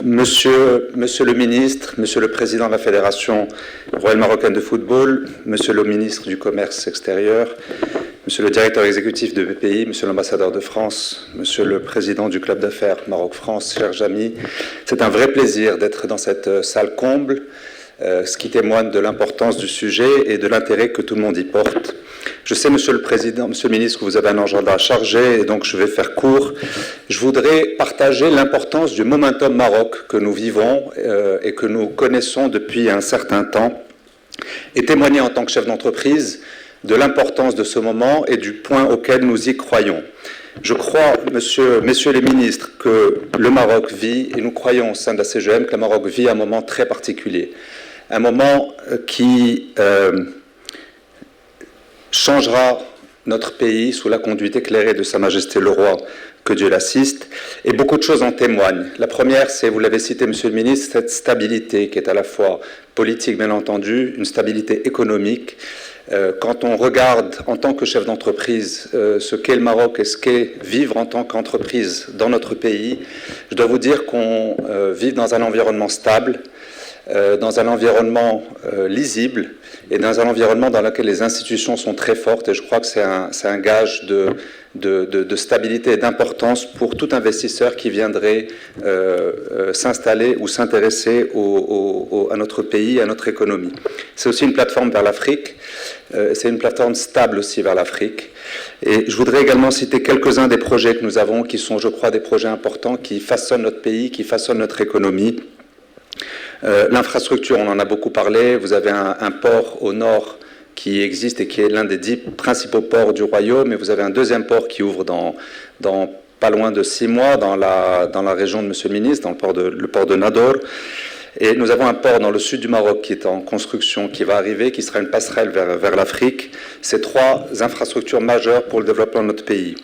Monsieur le ministre, Monsieur le Président de la Fédération royale marocaine de football, Monsieur le ministre du Commerce extérieur, Monsieur le directeur exécutif de BPI, Monsieur l'ambassadeur de France, Monsieur le Président du Club d'affaires Maroc-France, chers amis, c'est un vrai plaisir d'être dans cette salle comble, ce qui témoigne de l'importance du sujet et de l'intérêt que tout le monde y porte. Je sais, Monsieur le Président, Monsieur le Ministre, que vous avez un agenda chargé, et donc je vais faire court. Je voudrais partager l'importance du Momentum Maroc que nous vivons et que nous connaissons depuis un certain temps, et témoigner en tant que chef d'entreprise de l'importance de ce moment et du point auquel nous y croyons. Je crois, messieurs les ministres, que le Maroc vit, et nous croyons au sein de la CGM que le Maroc vit un moment très particulier. Un moment qui changera notre pays sous la conduite éclairée de Sa Majesté le Roi, que Dieu l'assiste, et beaucoup de choses en témoignent. La première, c'est, vous l'avez cité, Monsieur le Ministre, cette stabilité qui est à la fois politique, bien entendu, une stabilité économique. Quand on regarde en tant que chef d'entreprise ce qu'est le Maroc et ce qu'est vivre en tant qu'entreprise dans notre pays, je dois vous dire qu'on vit dans un environnement stable, dans un environnement lisible et dans un environnement dans lequel les institutions sont très fortes, et je crois que c'est un gage de stabilité et d'importance pour tout investisseur qui viendrait s'installer ou s'intéresser à notre pays, à notre économie. C'est aussi une plateforme vers l'Afrique, c'est une plateforme stable aussi vers l'Afrique. Et je voudrais également citer quelques-uns des projets que nous avons qui sont, je crois, des projets importants qui façonnent notre pays, qui façonnent notre économie. L'infrastructure, on en a beaucoup parlé. Vous avez un port au nord qui existe et qui est l'un des 10 principaux ports du royaume, et vous avez un deuxième port qui ouvre dans pas loin de 6 mois dans la région de Monsieur le Ministre, dans le port de Nador. Et nous avons un port dans le sud du Maroc qui est en construction, qui va arriver, qui sera une passerelle vers l'Afrique. Ces 3 infrastructures majeures pour le développement de notre pays.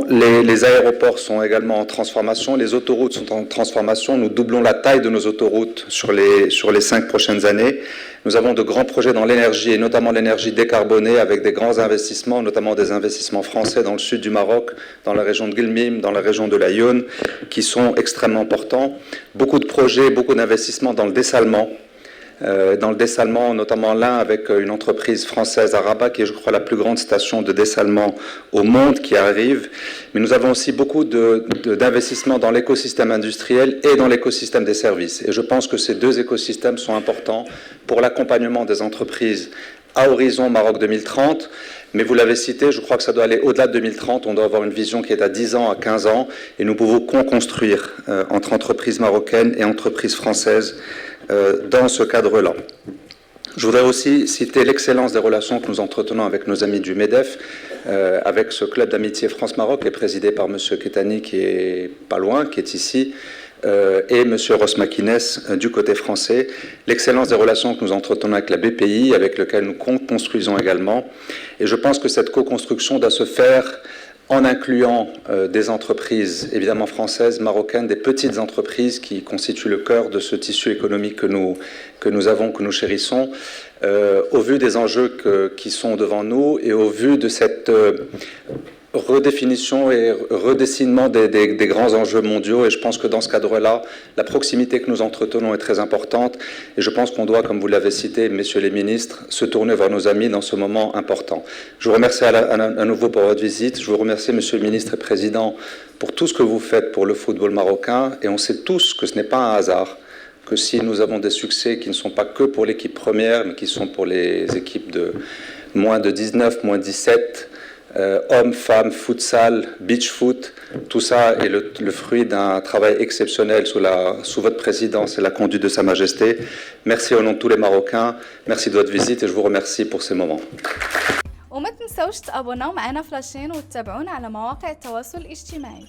Les aéroports sont également en transformation, les autoroutes sont en transformation, nous doublons la taille de nos autoroutes sur les 5 prochaines années. Nous avons de grands projets dans l'énergie, et notamment l'énergie décarbonée, avec des grands investissements, notamment des investissements français dans le sud du Maroc, dans la région de Guilmim, dans la région de l'Aïoun, qui sont extrêmement importants. Beaucoup de projets, beaucoup d'investissements dans le dessalement. Notamment l'un avec une entreprise française à Rabat, qui est, je crois, la plus grande station de dessalement au monde qui arrive. Mais nous avons aussi beaucoup d'investissements dans l'écosystème industriel et dans l'écosystème des services. Et je pense que ces 2 écosystèmes sont importants pour l'accompagnement des entreprises à horizon Maroc 2030. Mais vous l'avez cité, je crois que ça doit aller au-delà de 2030. On doit avoir une vision qui est à 10 ans, à 15 ans. Et nous pouvons co-construire entre entreprises marocaines et entreprises françaises dans ce cadre-là. Je voudrais aussi citer l'excellence des relations que nous entretenons avec nos amis du MEDEF, avec ce club d'amitié France-Maroc, qui est présidé par M. Ketani, qui est pas loin, qui est ici, et M. Ross Makines du côté français. L'excellence des relations que nous entretenons avec la BPI, avec lequel nous construisons également. Et je pense que cette co-construction doit se faire en incluant des entreprises évidemment françaises, marocaines, des petites entreprises qui constituent le cœur de ce tissu économique que nous avons, que nous chérissons, au vu des enjeux qui sont devant nous et au vu de cette redéfinition et redessinement des grands enjeux mondiaux. Et je pense que dans ce cadre-là, la proximité que nous entretenons est très importante. Et je pense qu'on doit, comme vous l'avez cité, messieurs les ministres, se tourner vers nos amis dans ce moment important. Je vous remercie à nouveau pour votre visite. Je vous remercie, monsieur le ministre et président, pour tout ce que vous faites pour le football marocain. Et on sait tous que ce n'est pas un hasard, que si nous avons des succès qui ne sont pas que pour l'équipe première, mais qui sont pour les équipes de moins de 19, moins 17, hommes, femmes, futsal, beach foot, tout ça est le fruit d'un travail exceptionnel sous votre présidence et la conduite de Sa Majesté. Merci au nom de tous les Marocains, merci de votre visite et je vous remercie pour ces moments. وما تنسوش تابوناو معنا فلاشين وتتابعونا على مواقع التواصل الاجتماعي.